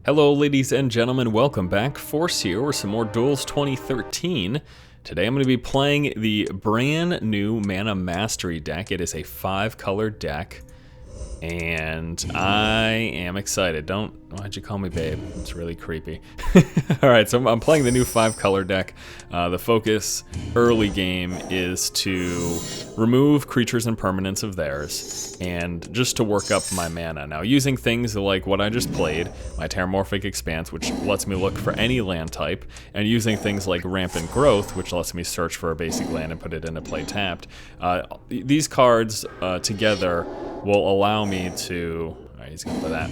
Hello ladies and gentlemen, welcome back. Force here with some more Duels 2013. Today I'm going to be playing the brand new Mana Mastery deck. It is a 5-color deck, and I am excited. Why'd you call me babe? It's really creepy. Alright, so I'm playing the new 5-color deck. The focus early game is to remove creatures and permanents of theirs, and just to work up my mana. Now, using things like what I just played, my Terramorphic Expanse, which lets me look for any land type, and using things like Rampant Growth, which lets me search for a basic land and put it into play tapped. These cards together will allow me to... Alright, he's gonna play that.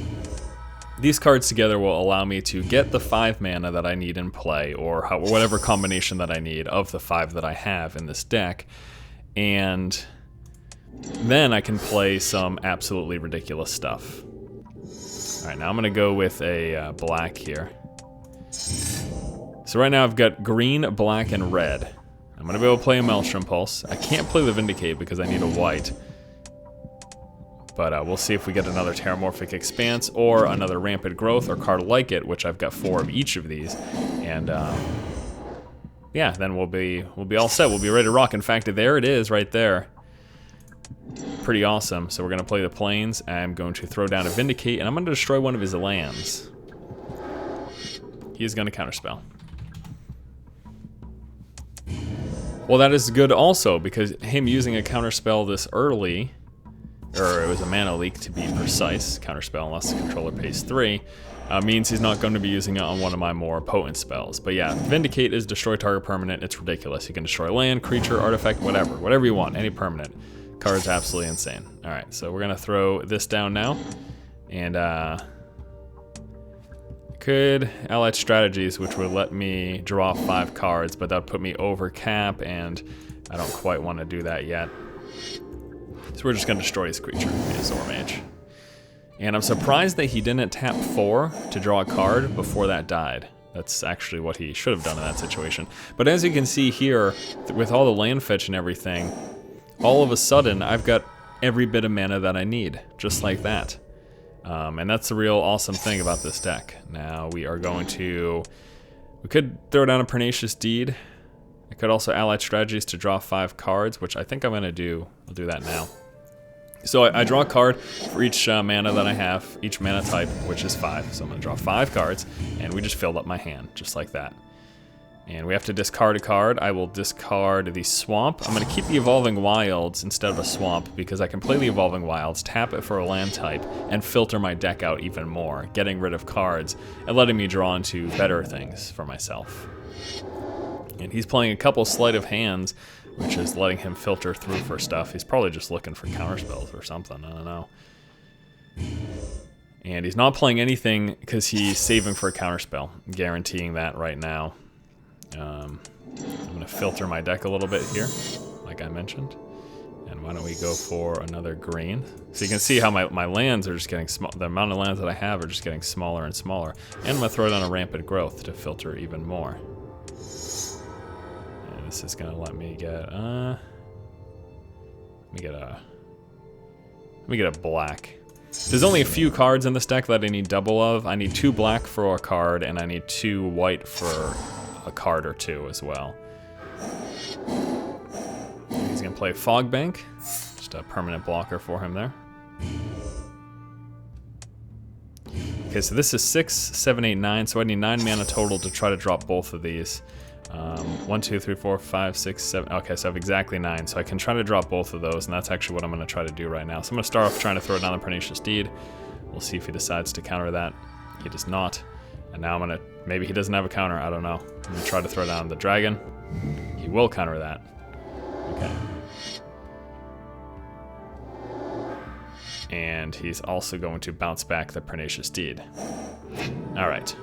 These cards together will allow me to get the 5 mana that I need in play, or whatever combination that I need of the 5 that I have in this deck, and then I can play some absolutely ridiculous stuff. Alright, now I'm gonna go with a black here. So right now I've got green, black, and red. I'm gonna be able to play a Maelstrom Pulse. I can't play the Vindicate because I need a white. But we'll see if we get another Terramorphic Expanse or another Rampant Growth or card like it, which I've got 4 of each of these. And yeah, then we'll be all set. We'll be ready to rock. In fact, there it is right there. Pretty awesome. So we're gonna play the Plains. I'm going to throw down a Vindicate, and I'm gonna destroy one of his lands. He is gonna counterspell. Well, that is good also, because him using a counterspell this early, or it was a mana leak to be precise, counterspell unless the controller pays 3, means he's not going to be using it on one of my more potent spells. But yeah, Vindicate is destroy target permanent. It's ridiculous. You can destroy land, creature, artifact, whatever you want, any permanent. Card's absolutely insane. Alright, so we're going to throw this down now, and could Allied Strategies, which would let me draw 5 cards, but that would put me over cap, and I don't quite want to do that yet. So we're just going to destroy his creature, his Azor Mage. And I'm surprised that he didn't tap 4 to draw a card before that died. That's actually what he should have done in that situation. But as you can see here, with all the land fetch and everything, all of a sudden I've got every bit of mana that I need, just like that. And that's the real awesome thing about this deck. Now we are going to... We could throw down a Pernicious Deed. I could also Allied Strategies to draw 5 cards, which I think I'm going to do. I'll do that now. So I draw a card for each mana that I have, each mana type, which is 5. So I'm going to draw 5 cards, and we just filled up my hand, just like that. And we have to discard a card. I will discard the Swamp. I'm going to keep the Evolving Wilds instead of a Swamp, because I can play the Evolving Wilds, tap it for a land type, and filter my deck out even more, getting rid of cards and letting me draw into better things for myself. And he's playing a couple sleight of hands, which is letting him filter through for stuff. He's probably just looking for counterspells or something, I don't know. And he's not playing anything because he's saving for a counterspell. I'm guaranteeing that right now. I'm going to filter my deck a little bit here, like I mentioned. And why don't we go for another green? So you can see how my lands are just getting small. The amount of lands that I have are just getting smaller and smaller. And I'm going to throw down a Rampant Growth to filter even more. This is gonna let me get let me get a black. There's only a few cards in this deck that I need double of. I need 2 black for a card, and I need 2 white for a card or 2 as well. He's gonna play Fog Bank, just a permanent blocker for him there. Okay, so this is 6, 7, 8, 9, so I need 9 mana total to try to drop both of these. 1, 2, 3, 4, 5, 6, 7. Okay, so I have exactly 9. So I can try to drop both of those, and that's actually what I'm going to try to do right now. So I'm going to start off trying to throw down the Pernicious Deed. We'll see if he decides to counter that. He does not. And now I'm going to... Maybe he doesn't have a counter. I don't know. I'm going to try to throw down the Dragon. He will counter that. Okay. And he's also going to bounce back the Pernicious Deed. Alright.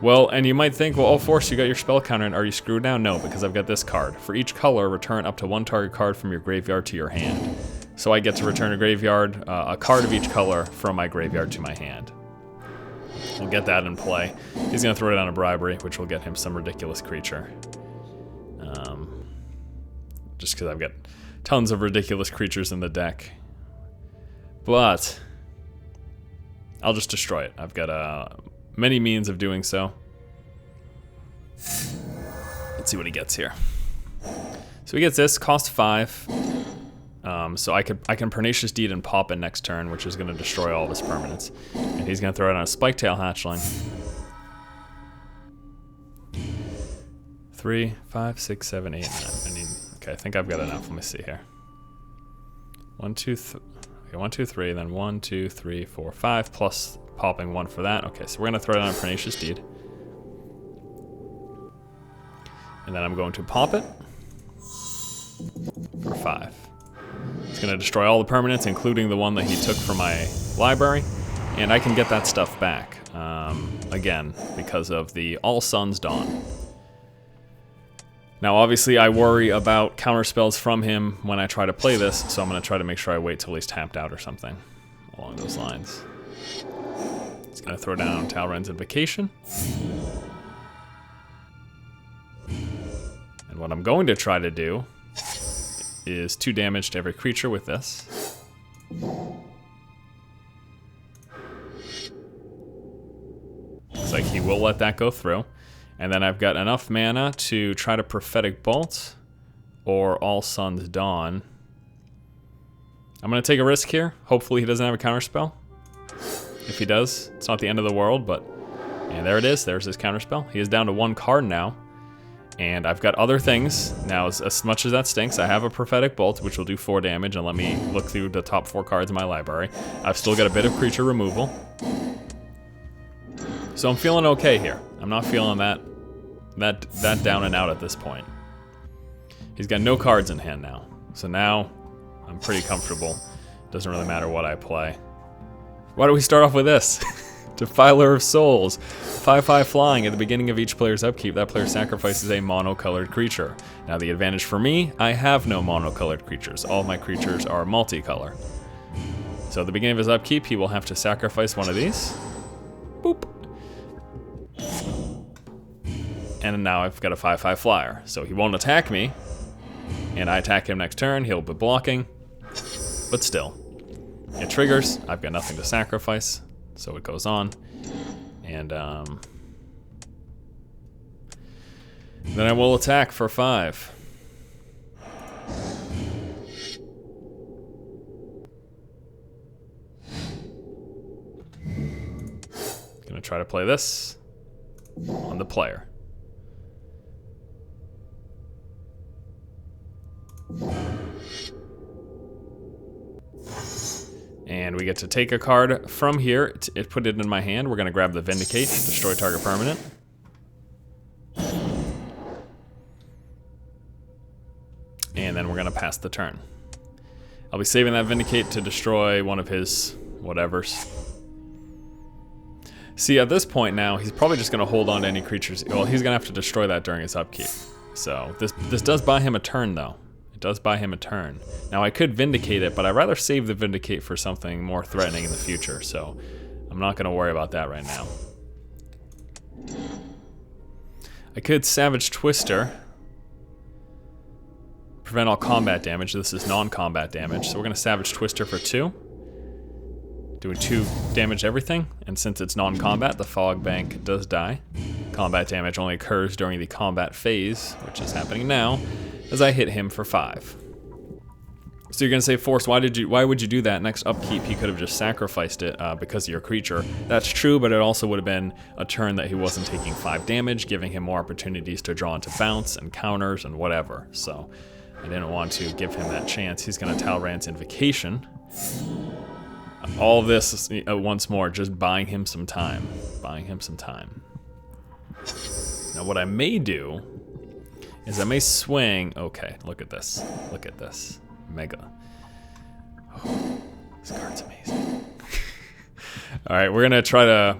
Well, and you might think, well, oh, Force, you got your spell counter, and are you screwed now? No, because I've got this card. For each color, return up to 1 target card from your graveyard to your hand. So I get to return a card of each color from my graveyard to my hand. We'll get that in play. He's going to throw down a Bribery, which will get him some ridiculous creature. Just because I've got tons of ridiculous creatures in the deck. But I'll just destroy it. I've got a many means of doing so. Let's see what he gets here. So he gets this, cost 5. So I can Pernicious Deed and pop it next turn, which is going to destroy all of his permanents. And he's going to throw it on a Spiketail Hatchling. 3, 5, 6, 7, 8, 9. Okay, I think I've got enough. Let me see here. 1, 2, 3. Okay, 1, 2, 3, then 1, 2, 3, 4, 5, plus popping 1 for that. Okay, so we're going to throw it on a Pernicious Deed. And then I'm going to pop it for 5. It's going to destroy all the permanents, including the one that he took from my library. And I can get that stuff back, again, because of the All Suns Dawn. Now, obviously, I worry about counterspells from him when I try to play this, so I'm going to try to make sure I wait till he's tapped out or something along those lines. He's going to throw down Talrand's Invocation. And what I'm going to try to do is 2 damage to every creature with this. Looks like he will let that go through. And then I've got enough mana to try to Prophetic Bolt or All Suns Dawn. I'm going to take a risk here. Hopefully he doesn't have a counterspell. If he does, it's not the end of the world, but... And there it is. There's his counterspell. He is down to 1 card now. And I've got other things. Now, as much as that stinks, I have a Prophetic Bolt, which will do 4 damage, and let me look through the top 4 cards in my library. I've still got a bit of creature removal. So I'm feeling okay here. I'm not feeling that down and out at this point. He's got no cards in hand now. So now I'm pretty comfortable. Doesn't really matter what I play. Why do we start off with this? Defiler of Souls. 5/5 flying. At the beginning of each player's upkeep, that player sacrifices a monocolored creature. Now the advantage for me, I have no monocolored creatures. All of my creatures are multicolor. So at the beginning of his upkeep, he will have to sacrifice one of these. Boop. And now I've got a 5/5 flyer. So he won't attack me. And I attack him next turn, he'll be blocking. But still. It triggers, I've got nothing to sacrifice. So it goes on. And then I will attack for 5. Gonna try to play this on the player. And we get to take a card from here, put it in my hand. We're going to grab the Vindicate, destroy target permanent. And then we're going to pass the turn. I'll be saving that Vindicate to destroy one of his whatevers. See, at this point now, he's probably just going to hold on to any creatures. Well, he's going to have to destroy that during his upkeep. So this does buy him a turn, though. It does buy him a turn. Now I could Vindicate it, but I'd rather save the Vindicate for something more threatening in the future, so I'm not going to worry about that right now. I could Savage Twister. Prevent all combat damage. This is non-combat damage, so we're going to Savage Twister for 2. Doing 2 damage everything, and since it's non-combat, the Fog Bank does die. Combat damage only occurs during the combat phase, which is happening now, as I hit him for 5. So you're gonna say, Force, why would you do that? Next upkeep, he could have just sacrificed it because of your creature. That's true, but it also would have been a turn that he wasn't taking 5 damage, giving him more opportunities to draw into bounce and counters and whatever. So I didn't want to give him that chance. He's gonna Talrand's Invocation. All this once more, just buying him some time. Buying him some time. Now what I may do is I may swing. Okay, look at this. Look at this. Mega. Oh, this card's amazing. Alright, we're gonna try to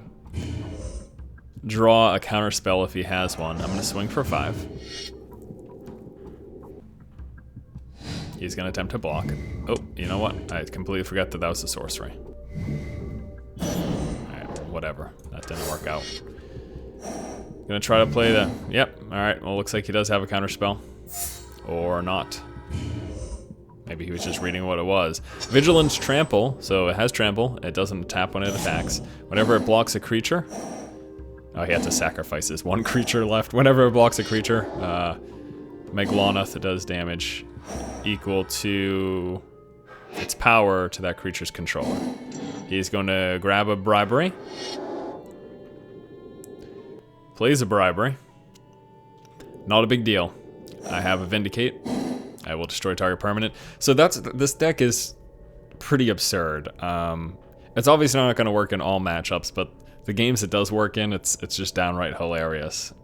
draw a counter spell if he has one. I'm gonna swing for 5. He's gonna attempt to block. Oh, you know what? I completely forgot that was a sorcery. Alright, whatever. That didn't work out. Gonna try to play the... Yep, alright. Well, looks like he does have a counterspell. Or not. Maybe he was just reading what it was. Vigilance Trample. So it has Trample. It doesn't tap when it attacks. Whenever it blocks a creature, Oh, he had to sacrifice his one creature left. Whenever it blocks a creature, Megaloneth does damage equal to its power to that creature's controller. He's going to grab a bribery. Plays a bribery. Not a big deal. I have a Vindicate. I will destroy target permanent. So this deck is pretty absurd. It's obviously not going to work in all matchups, but the games it does work in, it's just downright hilarious.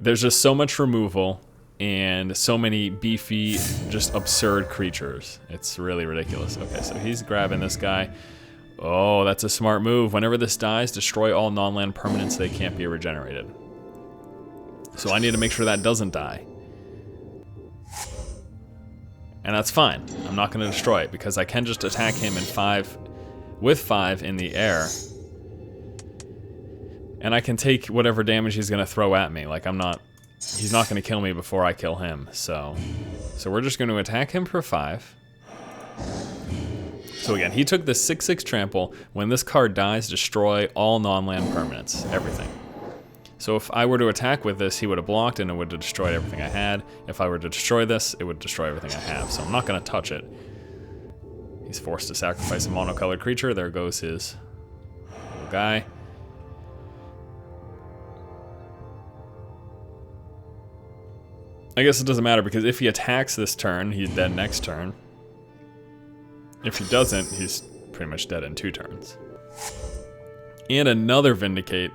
There's just so much removal and so many beefy, just absurd creatures. It's really ridiculous. Okay, so he's grabbing this guy. Oh, that's a smart move. Whenever this dies, destroy all non-land permanents. They can't be regenerated. So I need to make sure that doesn't die. And that's fine. I'm not going to destroy it because I can just attack him with 5 in the air. And I can take whatever damage he's going to throw at me. Like, he's not going to kill me before I kill him. So we're just going to attack him for 5. So again, he took the 6/6 trample. When this card dies, destroy all non-land permanents. Everything. So if I were to attack with this, he would have blocked and it would have destroyed everything I had. If I were to destroy this, it would destroy everything I have. So I'm not going to touch it. He's forced to sacrifice a monocolored creature. There goes his little guy. I guess it doesn't matter because if he attacks this turn, he's dead next turn. If he doesn't, he's pretty much dead in 2 turns. And another Vindicate.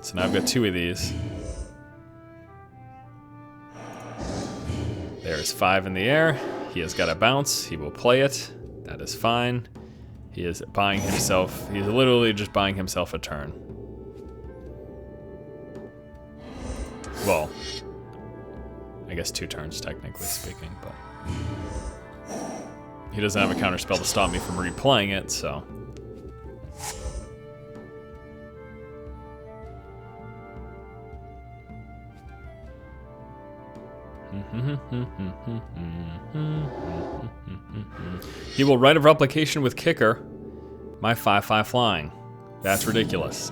So now I've got 2 of these. There's 5 in the air. He has got a bounce. He will play it. That is fine. He is buying himself. He's literally just buying himself a turn. Well, I guess 2 turns technically speaking, but he doesn't have a counter spell to stop me from replaying it, so. He will Rite of Replication with Kicker. My 5/5 flying. That's ridiculous.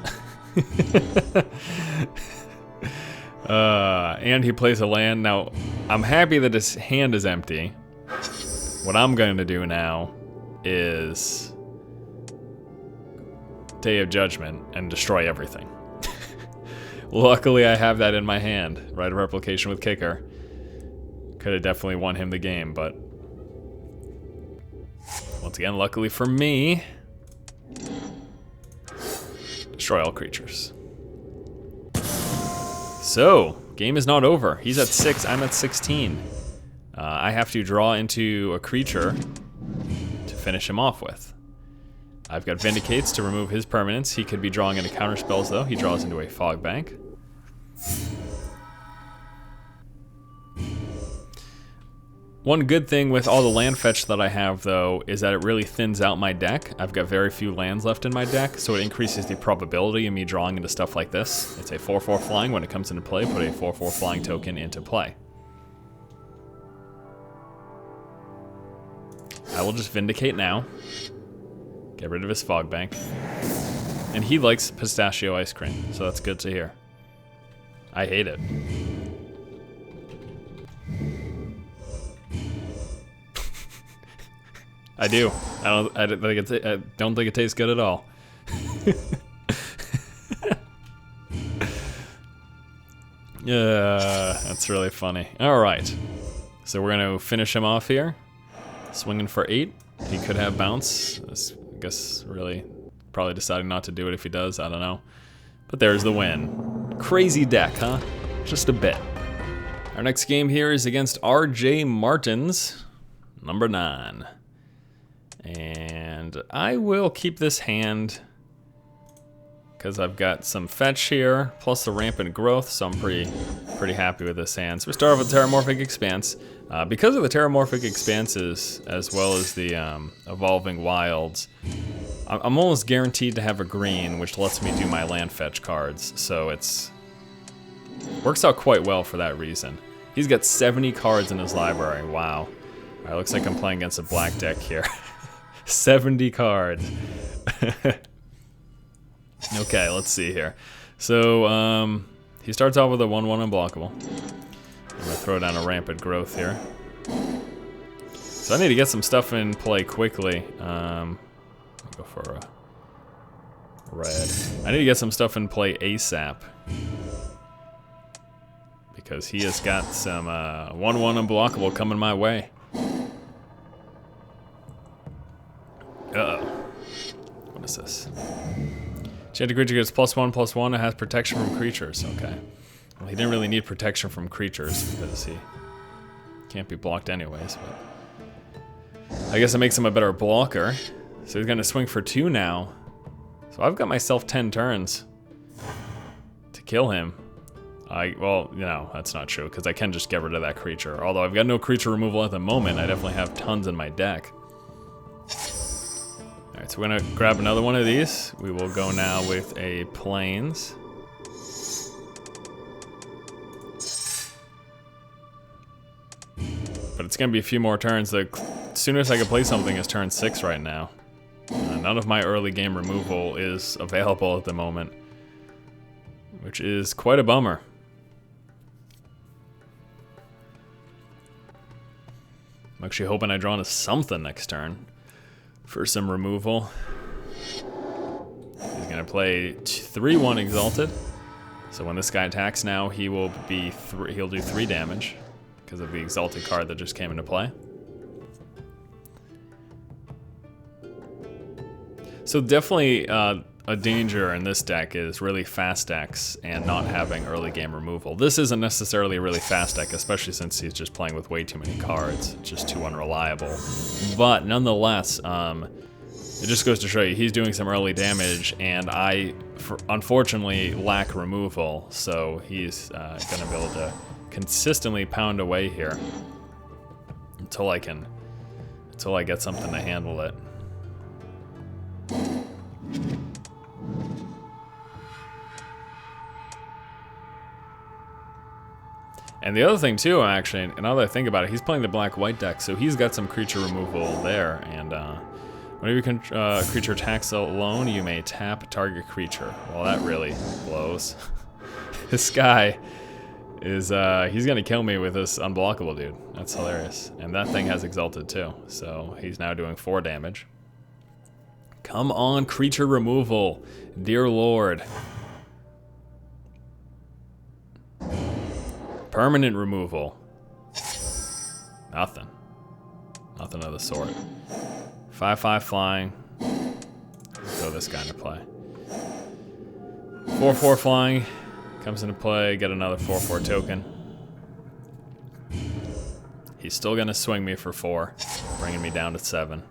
And he plays a land. Now, I'm happy that his hand is empty. What I'm going to do now is Day of Judgment and destroy everything. Luckily, I have that in my hand. Rite of Replication with Kicker. Could have definitely won him the game, but once again, luckily for me, destroy all creatures. So, game is not over. He's at 6, I'm at 16. I have to draw into a creature to finish him off with. I've got Vindicates to remove his permanents. He could be drawing into counter spells though. He draws into a Fog Bank. One good thing with all the land fetch that I have, though, is that it really thins out my deck. I've got very few lands left in my deck, so it increases the probability of me drawing into stuff like this. It's a 4/4 flying. When it comes into play, put a 4/4 flying token into play. I will just Vindicate now. Get rid of his Fog Bank. And he likes pistachio ice cream, so that's good to hear. I hate it. I do. I don't think it tastes good at all. Yeah, that's really funny. All right, so we're gonna finish him off here. Swinging for 8. He could have bounce. I guess really probably deciding not to do it if he does. I don't know. But there's the win. Crazy deck, huh? Just a bit. Our next game here is against RJ Martins, number 9. And I will keep this hand because I've got some fetch here, plus the rampant growth, so I'm pretty happy with this hand. So we start off with Terramorphic Expanse. Because of the Terramorphic Expanses, as well as the Evolving Wilds, I'm almost guaranteed to have a green, which lets me do my land fetch cards. So it's works out quite well for that reason. He's got 70 cards in his library. Wow. All right, looks like I'm playing against a black deck here. 70 cards. Okay, let's see here. So, he starts off with a 1/1 unblockable. I'm gonna throw down a rampant growth here. So I need to get some stuff in play quickly. I'll go for a red. I need to get some stuff in play ASAP. Because he has got some 1/1 unblockable coming my way. Uh-oh. What is this? Enchanted creature gets +1/+1 and has protection from creatures. Okay. Well, he didn't really need protection from creatures because he can't be blocked anyways, but I guess it makes him a better blocker. So he's gonna swing for 2 now. So I've got myself 10 turns to kill him. Well, no, that's not true, because I can just get rid of that creature. Although I've got no creature removal at the moment, I definitely have tons in my deck. Alright, so we're gonna grab another one of these. We will go now with a Plains. But it's gonna be a few more turns. The soonest I can play something is turn 6 right now. None of my early game removal is available at the moment, which is quite a bummer. I'm actually hoping I draw into something next turn for some removal. He's gonna play 3/1 Exalted. So when this guy attacks now, he will be he'll do 3 damage because of the Exalted card that just came into play. So definitely a danger in this deck is really fast decks and not having early game removal. This isn't necessarily a really fast deck, especially since he's just playing with way too many cards. It's just too unreliable. But nonetheless, it just goes to show you he's doing some early damage, and I unfortunately lack removal, so he's gonna be able to consistently pound away here until I get something to handle it. And the other thing too, actually, now that I think about it, he's playing the black-white deck, so he's got some creature removal there. And whenever a creature attacks alone, you may tap target creature. Well, that really blows. This guy is, he's gonna kill me with this unblockable dude. That's hilarious. And that thing has Exalted too, so he's now doing 4 damage. Come on, creature removal, dear lord. Permanent removal. Nothing. Nothing of the sort. 5/5 flying. Throw this guy into play. 4/4 flying. Comes into play. Get another 4/4 token. He's still gonna swing me for 4, bringing me down to 7.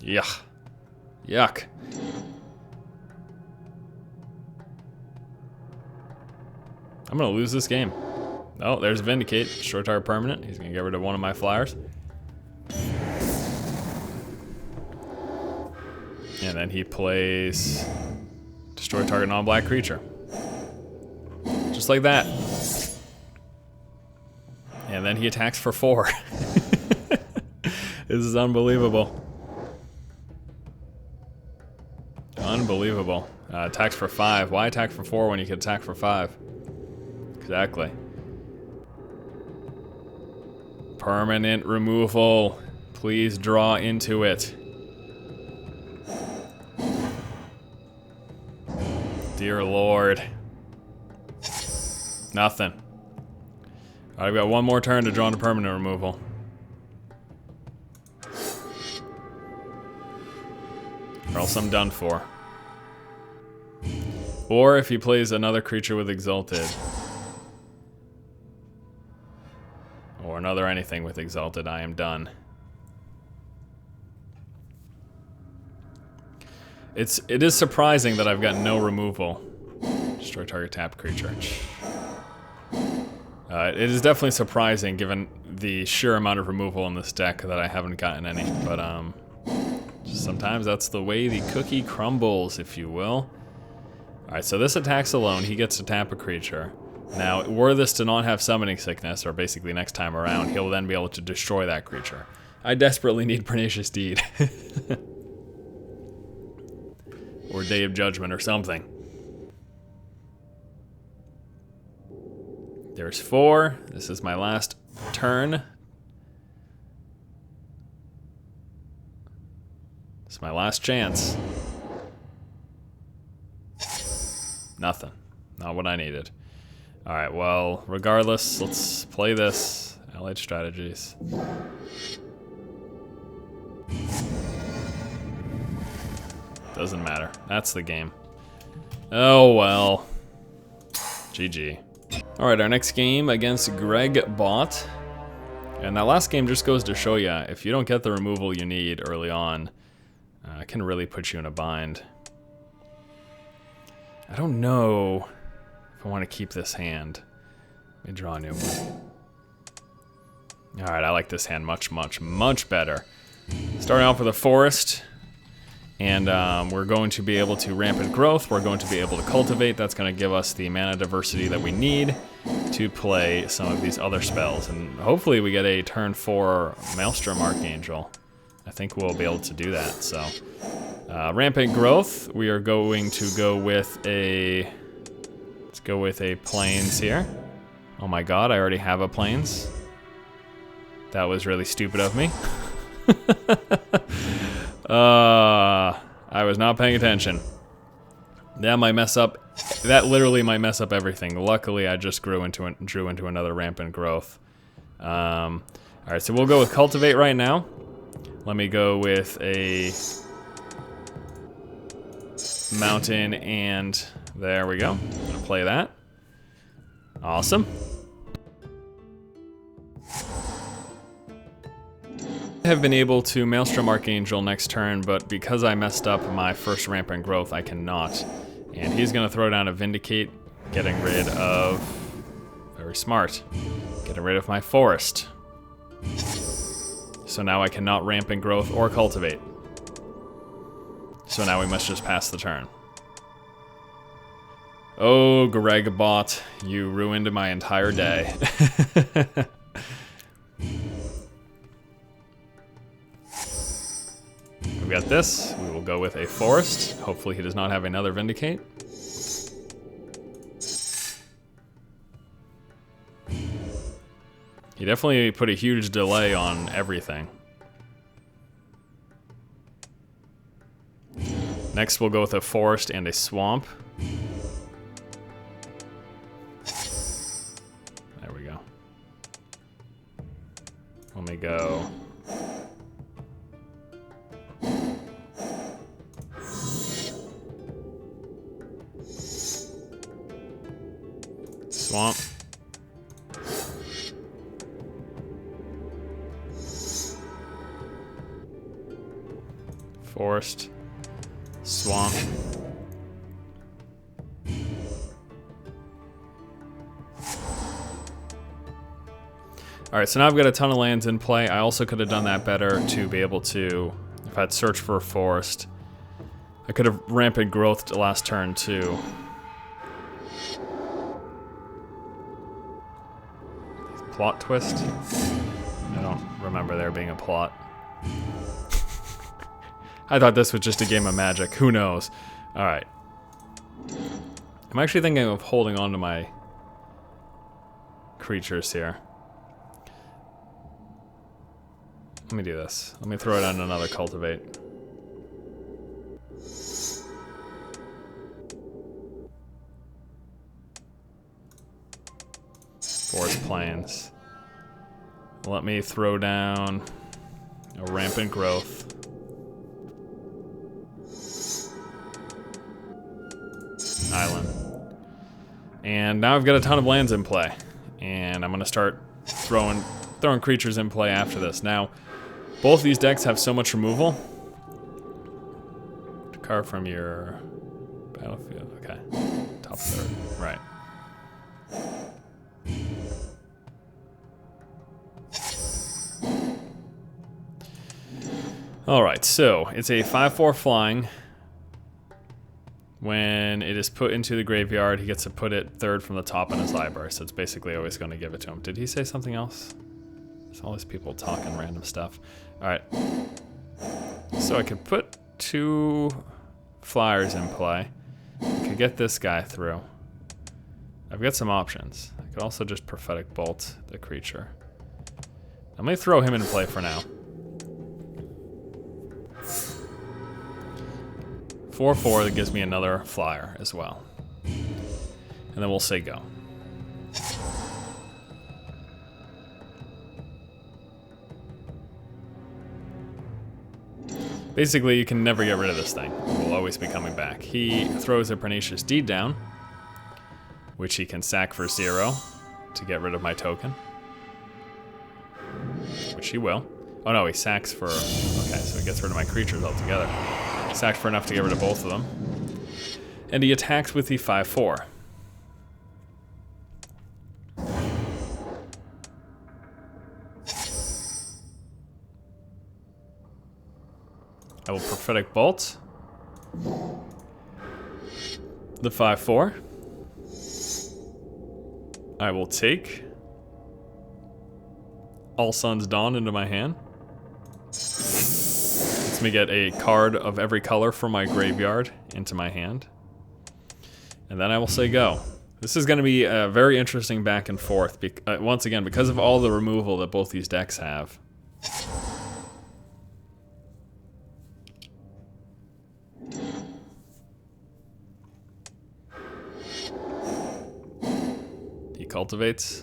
Yuck. Yuck. I'm gonna lose this game. Oh, there's Vindicate. Short target permanent. He's gonna get rid of one of my flyers. And then he plays destroy target non-black creature. Just like that. And then he attacks for 4. This is unbelievable. Unbelievable. Attacks for 5. Why attack for 4 when you can attack for 5? Exactly. Permanent removal. Please draw into it. Dear lord. Nothing. Alright, I've got one more turn to draw into permanent removal. Or else I'm done for. Or if he plays another creature with Exalted. Or another anything with Exalted, I am done. It is surprising that I've got no removal. Destroy target tap creature. It is definitely surprising given the sheer amount of removal in this deck that I haven't gotten any. But just sometimes that's the way the cookie crumbles, if you will. Alright, so this attacks alone. He gets to tap a creature. Now, were this to not have summoning sickness, or basically next time around, he'll then be able to destroy that creature. I desperately need Pernicious Deed. Or Day of Judgment or something. There's 4. This is my last turn. It's my last chance. Nothing. Not what I needed. Alright, well, regardless, let's play this. Allied Strategies. Doesn't matter. That's the game. Oh, well. GG. Alright, our next game against Greg Bott. And that last game just goes to show you, if you don't get the removal you need early on, it can really put you in a bind. I don't know if I want to keep this hand. Let me draw a new one. Alright, I like this hand much better. Starting off with a forest. And we're going to be able to rampant growth. We're going to be able to cultivate. That's going to give us the mana diversity that we need to play some of these other spells. And hopefully we get a turn 4 Maelstrom Archangel. I think we'll be able to do that. So rampant growth. We are going to go with a... Let's go with a Plains here. Oh my god, I already have a Plains. That was really stupid of me. I was not paying attention. That might mess up. That literally might mess up everything. Luckily, I just drew into another rampant growth. All right, so we'll go with cultivate right now. Let me go with a mountain, and there we go. I'm gonna play that. Awesome. I have been able to Maelstrom Archangel next turn, but because I messed up my first rampant growth, I cannot. And he's gonna throw down a Vindicate, getting rid of... Very smart. Getting rid of my forest. So now I cannot rampant growth or cultivate. So now we must just pass the turn. Oh, Greg Bott, you ruined my entire day. We got this. We will go with a forest. Hopefully he does not have another Vindicate. He definitely put a huge delay on everything. Next we'll go with a forest and a swamp. There we go. Let me go... Swamp. Forest. Swamp. Alright, so now I've got a ton of lands in play. I also could have done that better to be able to, if I'd searched for a forest, I could have rampant growth the last turn too. Plot twist? I don't remember there being a plot. I thought this was just a game of Magic. Who knows? Alright. I'm actually thinking of holding on to my creatures here. Let me do this. Let me throw it on another cultivate. Forest Plains. Let me throw down a rampant growth. Island. And now I've got a ton of lands in play. And I'm gonna start throwing creatures in play after this. Now, both of these decks have so much removal. Card from your battlefield. Okay. Top third. Right. Alright, so it's a 5/4 flying When it is put into the graveyard, he gets to put it third from the top in his library, so it's basically always going to give it to him. Did he say something else? There's all these people talking random stuff. Alright. So I could put 2 flyers in play. I could get this guy through. I've got some options. I could also just Prophetic Bolt the creature. I'm going to throw him in play for now. 4/4, that gives me another flyer as well. And then we'll say go. Basically, you can never get rid of this thing. It will always be coming back. He throws a Pernicious Deed down, which he can sack for 0 to get rid of my token. Which he will. Oh no, he sacks for... Okay, so he gets rid of my creatures altogether. Sacks for enough to get rid of both of them. And he attacks with the 5/4. I will Prophetic Bolt the 5/4. I will take All Sun's Dawn into my hand. Lets me get a card of every color from my graveyard into my hand. And then I will say go. This is going to be a very interesting back and forth. Once again, because of all the removal that both these decks have. He cultivates.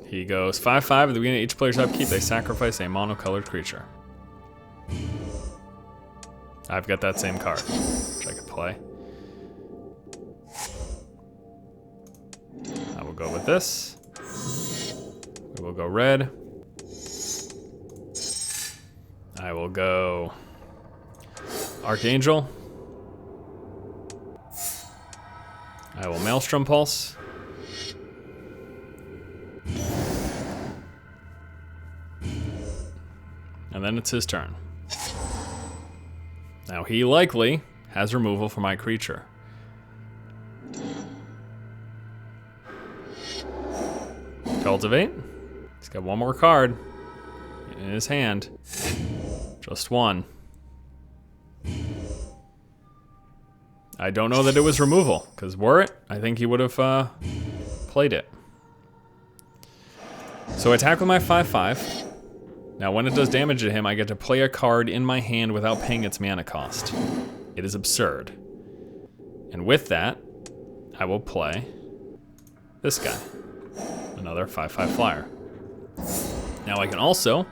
He goes 5/5 at the beginning of each player's upkeep. They sacrifice a monocolored creature. I've got that same card, which I could play. I will go with this. We will go red. I will go Archangel. I will Maelstrom Pulse. And then it's his turn. Now he likely has removal for my creature. Cultivate. He's got one more card in his hand. Just one. I don't know that it was removal, because were it, I think he would have played it. So I attack with my 5/5. Now when it does damage to him, I get to play a card in my hand without paying its mana cost. It is absurd. And with that, I will play this guy. Another 5/5 flyer. Now I can also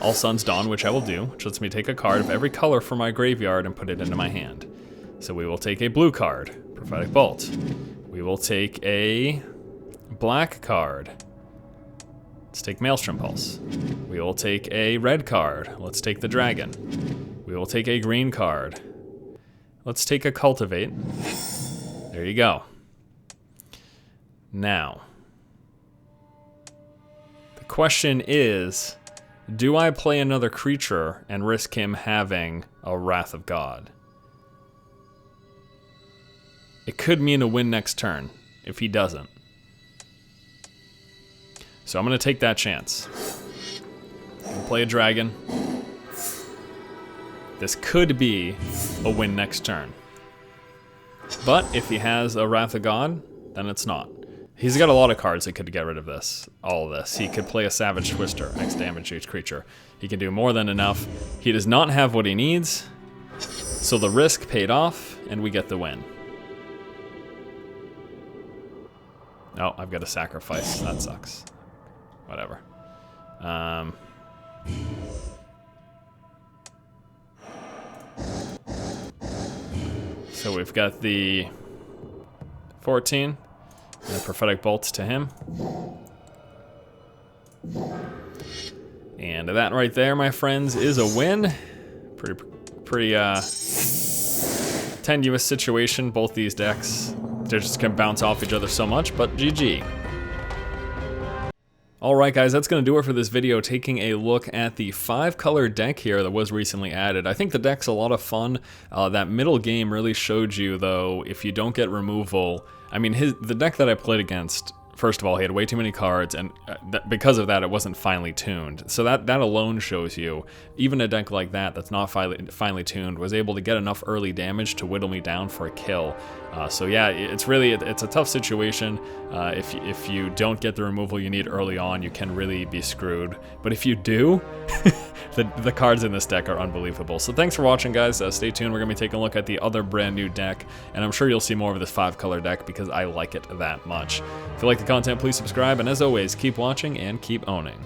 All Sun's Dawn, which I will do, which lets me take a card of every color from my graveyard and put it into my hand. So we will take a blue card, Prophetic Bolt. We will take a black card. Let's take Maelstrom Pulse. We will take a red card. Let's take the Dragon. We will take a green card. Let's take a Cultivate. There you go. Now, the question is, do I play another creature and risk him having a Wrath of God? It could mean a win next turn if he doesn't. So I'm going to take that chance. Play a dragon. This could be a win next turn. But if he has a Wrath of God, then it's not. He's got a lot of cards that could get rid of this. All of this. He could play a Savage Twister, X damage to each creature. He can do more than enough. He does not have what he needs. So the risk paid off, and we get the win. Oh, I've got to sacrifice. That sucks. Whatever. So we've got the 14 and a Prophetic Bolt to him. And that right there, my friends, is a win. Pretty tenuous situation. Both these decks, they're just gonna bounce off each other so much, but GG. Alright guys, that's going to do it for this video, taking a look at the 5-color deck here that was recently added. I think the deck's a lot of fun. That middle game really showed you, though, if you don't get removal... I mean, the deck that I played against, first of all, he had way too many cards, and because of that, it wasn't finely tuned. So that alone shows you, even a deck like that that's not finely tuned was able to get enough early damage to whittle me down for a kill. So yeah, it's a tough situation. If you don't get the removal you need early on, you can really be screwed. But if you do, the cards in this deck are unbelievable. So thanks for watching, guys. Stay tuned. We're going to be taking a look at the other brand new deck, and I'm sure you'll see more of this 5-color deck because I like it that much. If you like the content, please subscribe, and as always, keep watching and keep owning.